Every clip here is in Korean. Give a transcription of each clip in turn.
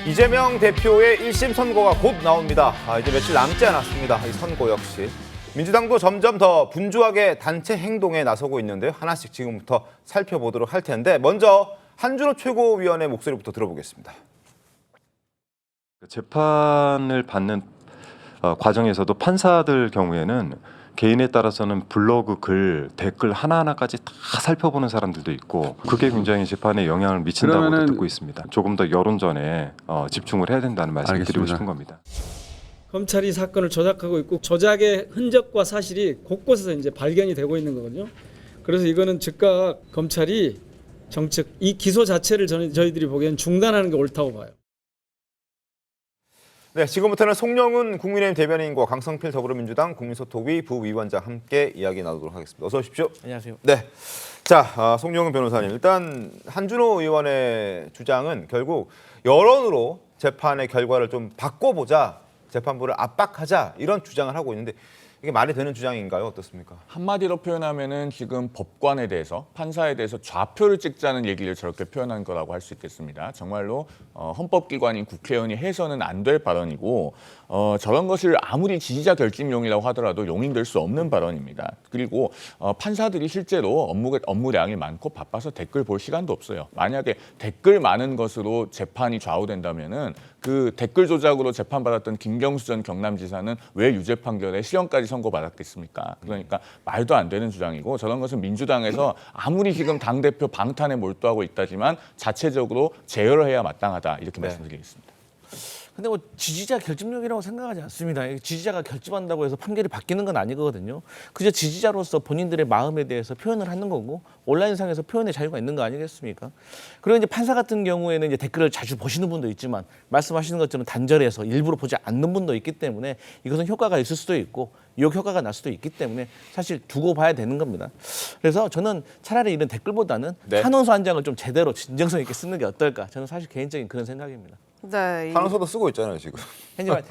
이재명 대표의 1심 선고가 곧 나옵니다. 이제 며칠 남지 않았습니다. 이 선고 역시. 민주당도 점점 더 분주하게 단체 행동에 나서고 있는데요. 하나씩 지금부터 살펴보도록 할 텐데 먼저 한준호 최고위원의 목소리부터 들어보겠습니다. 재판을 받는 과정에서도 판사들 경우에는 개인에 따라서는 블로그 글, 댓글 하나하나까지 다 살펴보는 사람들도 있고 그게 굉장히 재판에 영향을 미친다고 듣고 있습니다. 조금 더 여론전에 집중을 해야 된다는 말씀을 드리고 싶은 겁니다. 검찰이 사건을 조작하고 있고 조작의 흔적과 사실이 곳곳에서 이제 발견이 되고 있는 거거든요. 그래서 이거는 즉각 검찰이 정책 이 기소 자체를 저희들이 보기에는 중단하는 게 옳다고 봐요. 네, 지금부터는 송영은 국민의힘 대변인과 강성필 더불어민주당 국민소통위 부위원장 함께 이야기 나누도록 하겠습니다. 어서 오십시오. 안녕하세요. 네, 자 송영은 변호사님, 일단 한준호 의원의 주장은 결국 여론으로 재판의 결과를 좀 바꿔보자, 재판부를 압박하자 이런 주장을 하고 있는데 이게 말이 되는 주장인가요? 어떻습니까? 한마디로 표현하면은 지금 법관에 대해서 판사에 대해서 좌표를 찍자는 얘기를 저렇게 표현한 거라고 할 수 있겠습니다. 정말로 헌법기관인 국회의원이 해서는 안 될 발언이고 저런 것을 아무리 지지자 결집용이라고 하더라도 용인될 수 없는 발언입니다. 그리고 판사들이 실제로 업무량이 많고 바빠서 댓글 볼 시간도 없어요. 만약에 댓글 많은 것으로 재판이 좌우된다면은 그 댓글 조작으로 재판받았던 김경수 전 경남지사는 왜 유죄 판결에 실형까지 선고받았겠습니까? 그러니까 말도 안 되는 주장이고 저런 것은 민주당에서 아무리 지금 당대표 방탄에 몰두하고 있다지만 자체적으로 제어를 해야 마땅하다 이렇게 말씀드리겠습니다. 근데 뭐 지지자 결집력이라고 생각하지 않습니다. 지지자가 결집한다고 해서 판결이 바뀌는 건 아니거든요. 그저 지지자로서 본인들의 마음에 대해서 표현을 하는 거고 온라인상에서 표현의 자유가 있는 거 아니겠습니까? 그리고 이제 판사 같은 경우에는 이제 댓글을 자주 보시는 분도 있지만 말씀하시는 것처럼 단절해서 일부러 보지 않는 분도 있기 때문에 이것은 효과가 있을 수도 있고 유혹 효과가 날 수도 있기 때문에 사실 두고 봐야 되는 겁니다. 그래서 저는 차라리 이런 댓글보다는 탄원서 한 장을 좀 제대로 진정성 있게 쓰는 게 어떨까? 저는 사실 개인적인 그런 생각입니다. 네, 탄원서도 쓰고 있잖아요 지금. 하지만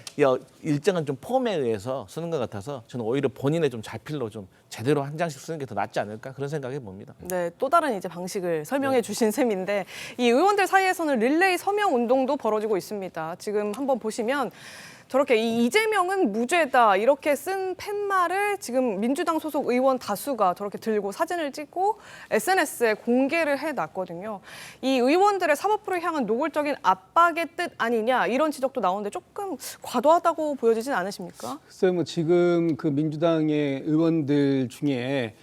일정한 좀 폼에 의해서 쓰는 것 같아서 저는 오히려 본인의 좀 자필로 좀 제대로 한 장씩 쓰는 게 더 낫지 않을까 그런 생각해 봅니다. 네, 또 다른 이제 방식을 설명해 주신 셈인데 이 의원들 사이에서는 릴레이 서명 운동도 벌어지고 있습니다. 지금 한번 보시면 저렇게 이재명은 무죄다 이렇게 쓴 팻말을 지금 민주당 소속 의원 다수가 저렇게 들고 사진을 찍고 SNS에 공개를 해놨거든요. 이 의원들의 사법부를 향한 노골적인 압박의 뜻 아니냐 이런 지적도 나오는데 조금 과도하다고 보여지진 않으십니까? 글쎄요, 뭐 지금 그 민주당의 의원들 중에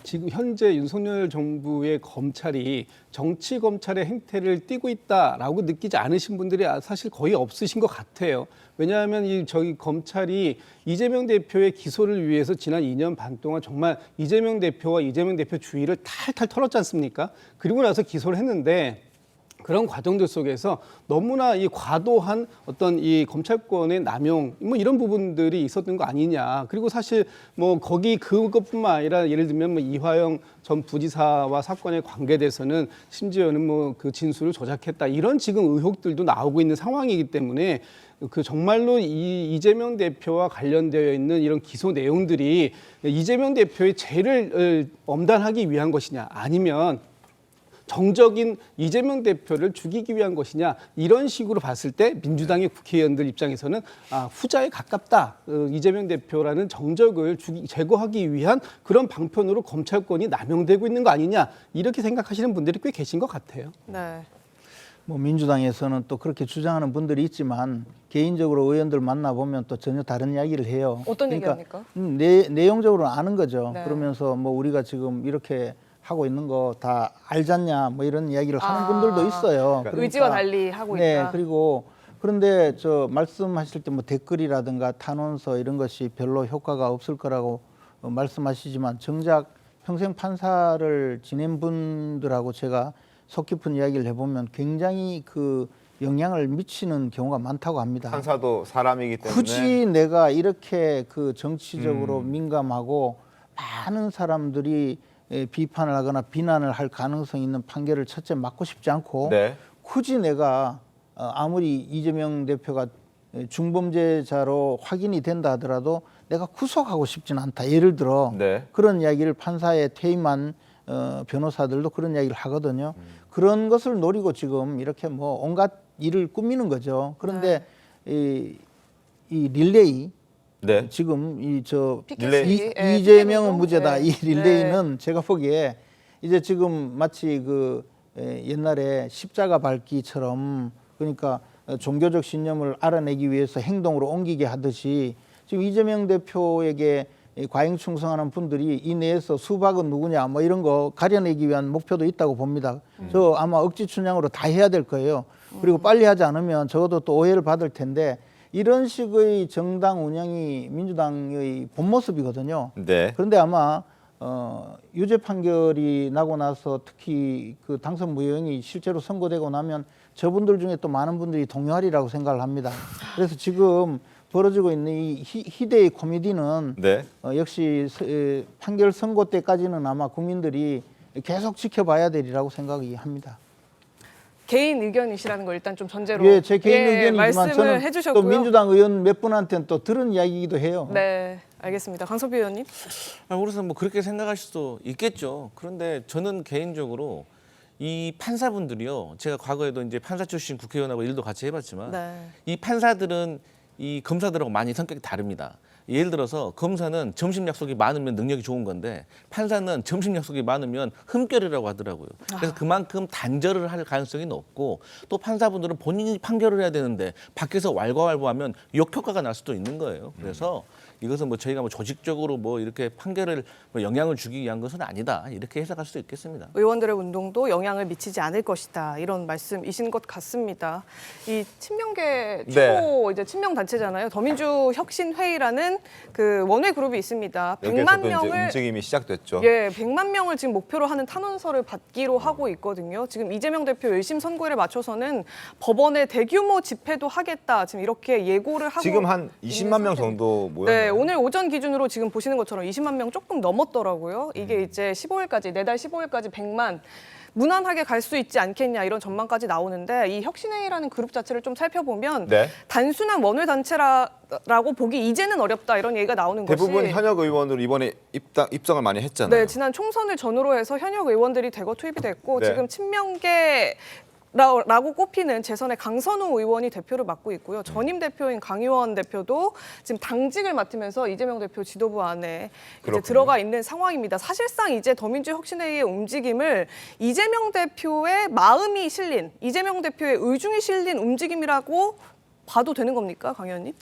지금 현재 윤석열 정부의 검찰이 정치 검찰의 행태를 띠고 있다라고 느끼지 않으신 분들이 사실 거의 없으신 것 같아요. 왜냐하면 저희 검찰이 이재명 대표의 기소를 위해서 지난 2년 반 동안 정말 이재명 대표와 이재명 대표 주의를 탈탈 털었지 않습니까? 그리고 나서 기소를 했는데 그런 과정들 속에서 너무나 이 과도한 어떤 이 검찰권의 남용 뭐 이런 부분들이 있었던 거 아니냐. 그리고 사실 뭐 거기 그것뿐만 아니라 예를 들면 뭐 이화영 전 부지사와 사건에 관계돼서는 심지어는 뭐 그 진술을 조작했다 이런 지금 의혹들도 나오고 있는 상황이기 때문에 그 정말로 이재명 대표와 관련되어 있는 이런 기소 내용들이 이재명 대표의 죄를 엄단하기 위한 것이냐 아니면 정적인 이재명 대표를 죽이기 위한 것이냐 이런 식으로 봤을 때 민주당의 국회의원들 입장에서는 후자에 가깝다. 이재명 대표라는 정적을 제거하기 위한 그런 방편으로 검찰권이 남용되고 있는 거 아니냐 이렇게 생각하시는 분들이 꽤 계신 것 같아요. 네. 뭐 민주당에서는 또 그렇게 주장하는 분들이 있지만 개인적으로 의원들 만나보면 또 전혀 다른 이야기를 해요. 어떤 그러니까 얘기합니까? 내용적으로는 아는 거죠. 네. 그러면서 뭐 우리가 지금 이렇게 하고 있는 거 다 알잖냐 뭐 이런 이야기를 하는 분들도 있어요. 그러니까 의지와 달리 하고 있다. 네, 그리고 그런데 저 말씀하실 때 뭐 댓글이라든가 탄원서 이런 것이 별로 효과가 없을 거라고 말씀하시지만 정작 평생 판사를 지낸 분들하고 제가 속 깊은 이야기를 해보면 굉장히 그 영향을 미치는 경우가 많다고 합니다. 판사도 사람이기 때문에 굳이 내가 이렇게 그 정치적으로 민감하고 많은 사람들이 비판을 하거나 비난을 할 가능성이 있는 판결을 첫째 맡고 싶지 않고 굳이 내가 아무리 이재명 대표가 중범죄자로 확인이 된다 하더라도 내가 구속하고 싶지는 않다. 예를 들어 그런 이야기를 판사에 퇴임한 변호사들도 그런 이야기를 하거든요. 그런 것을 노리고 지금 이렇게 뭐 온갖 일을 꾸미는 거죠. 그런데 이 릴레이 네. 지금 피켓이, 이재명은 피켓 무죄다. 운동? 이 릴레이는 제가 보기에 이제 지금 마치 옛날에 십자가 밟기처럼 그러니까 종교적 신념을 알아내기 위해서 행동으로 옮기게 하듯이 지금 이재명 대표에게 과잉 충성하는 분들이 이 내에서 수박은 누구냐 뭐 이런 거 가려내기 위한 목표도 있다고 봅니다. 저 아마 억지 춘향으로 다 해야 될 거예요. 그리고 빨리 하지 않으면 적어도 또 오해를 받을 텐데 이런 식의 정당 운영이 민주당의 본 모습이거든요. 네. 그런데 아마 유죄 판결이 나고 나서 특히 그 당선 무효형이 실제로 선고되고 나면 저분들 중에 또 많은 분들이 동요하리라고 생각을 합니다. 그래서 지금 벌어지고 있는 이 희대의 코미디는 네. 역시 판결 선고 때까지는 아마 국민들이 계속 지켜봐야 되리라고 생각이 합니다. 개인 의견이시라는 걸 일단 좀 전제로 예, 제 개인 의견이지만 말씀을 저는 해주셨고요. 또 민주당 의원 몇 분한테는 또 들은 이야기이기도 해요. 네, 알겠습니다. 강석비 의원님. 그래서 뭐 그렇게 생각하실 수도 있겠죠. 그런데 저는 개인적으로 이 판사분들이요. 제가 과거에도 이제 판사 출신 국회의원하고 일도 같이 해봤지만 네. 이 판사들은 이 검사들하고 많이 성격이 다릅니다. 예를 들어서 검사는 점심 약속이 많으면 능력이 좋은 건데 판사는 점심 약속이 많으면 흠결이라고 하더라고요. 그래서 그만큼 단절을 할 가능성이 높고 또 판사분들은 본인이 판결을 해야 되는데 밖에서 왈가왈부하면 역효과가 날 수도 있는 거예요. 그래서 이것은 뭐 저희가 뭐 조직적으로 뭐 이렇게 판결을 뭐 영향을 주기 위한 것은 아니다. 이렇게 해석할 수도 있겠습니다. 의원들의 운동도 영향을 미치지 않을 것이다. 이런 말씀이신 것 같습니다. 이 친명계 최고 이제 친명 단체잖아요. 더민주 혁신회의라는 그 원외 그룹이 있습니다. 100만 여기에서도 이제 명을 움직임이 시작됐죠. 예, 100만 명을 지금 목표로 하는 탄원서를 받기로 하고 있거든요. 지금 이재명 대표 1심 선고일에 맞춰서는 법원에 대규모 집회도 하겠다. 지금 이렇게 예고를 하고 지금 한 있는 20만 명 상태입니다. 정도 모였나요? 네, 오늘 오전 기준으로 지금 보시는 것처럼 20만 명 조금 넘었더라고요. 이게 이제 15일까지, 내달 15일까지 100만 무난하게 갈 수 있지 않겠냐 이런 전망까지 나오는데 이 혁신회의라는 그룹 자체를 좀 살펴보면 네. 단순한 원외 단체라고 보기 이제는 어렵다 이런 얘기가 나오는 대부분 것이 현역 의원으로 이번에 입성을 많이 했잖아요. 네, 지난 총선을 전후로 해서 현역 의원들이 대거 투입이 됐고 네. 지금 친명계 라고 꼽히는 재선의 강선우 의원이 대표를 맡고 있고요. 전임 대표인 강의원 대표도 지금 당직을 맡으면서 이재명 대표 지도부 안에 이제 그렇군요. 들어가 있는 상황입니다. 사실상 이제 더민주 혁신회의의 움직임을 이재명 대표의 마음이 실린, 이재명 대표의 의중이 실린 움직임이라고 봐도 되는 겁니까, 강 의원님?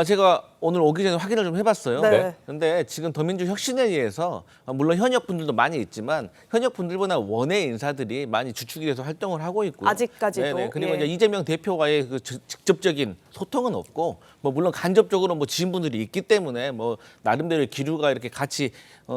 제가 오늘 오기 전에 확인을 좀 해봤어요. 네. 그런데 지금 더민주 혁신회의에서 물론 현역 분들도 많이 있지만 현역 분들보다 원외 인사들이 많이 주축이 돼서 활동을 하고 있고요. 아직까지도. 네네. 그리고 예. 이제 이재명 대표와의 그 직접적인 소통은 없고 뭐 물론 간접적으로 뭐 지인분들이 있기 때문에 뭐 나름대로 기류가 이렇게 같이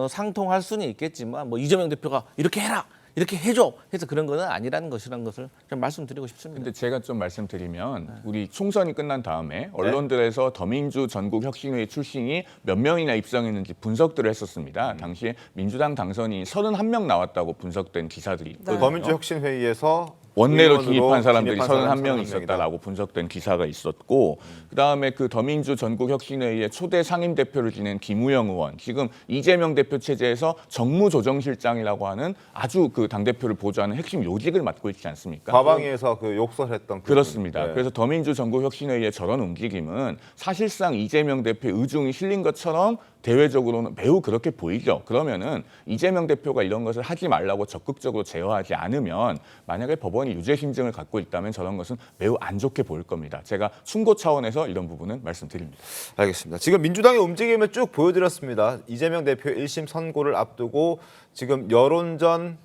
상통할 수는 있겠지만 뭐 이재명 대표가 이렇게 해라. 이렇게 해줘 해서 그런 거는 아니라는 것이라는 것을 좀 말씀드리고 싶습니다. 근데 제가 좀 말씀드리면 우리 총선이 끝난 다음에 언론들에서 더민주 전국혁신회의 출신이 몇 명이나 입성했는지 분석들을 했었습니다. 당시에 민주당 당선이 31명 나왔다고 분석된 기사들이 있거든요. 더민주 혁신회의에서 원내로 의원으로 진입한 사람들이 진입한 사람이 31명 31명이다. 있었다라고 분석된 기사가 있었고 그다음에 그 더민주 전국혁신회의의 초대 상임대표를 지낸 김우영 의원 지금 이재명 대표 체제에서 정무조정실장이라고 하는 아주 그 당대표를 보좌하는 핵심 요직을 맡고 있지 않습니까? 과방위에서 그 욕설했던 그렇습니다. 네. 그래서 더민주 전국혁신회의의 저런 움직임은 사실상 이재명 대표의 의중이 실린 것처럼 대외적으로는 매우 그렇게 보이죠. 그러면은 이재명 대표가 이런 것을 하지 말라고 적극적으로 제어하지 않으면 만약에 법원이 유죄 심증을 갖고 있다면 저런 것은 매우 안 좋게 보일 겁니다. 제가 충고 차원에서 이런 부분은 말씀드립니다. 알겠습니다. 지금 민주당의 움직임을 쭉 보여드렸습니다. 이재명 대표 1심 선고를 앞두고 지금 여론전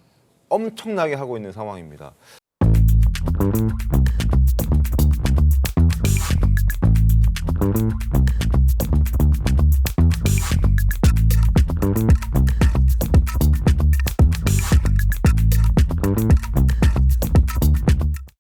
엄청나게 하고 있는 상황입니다.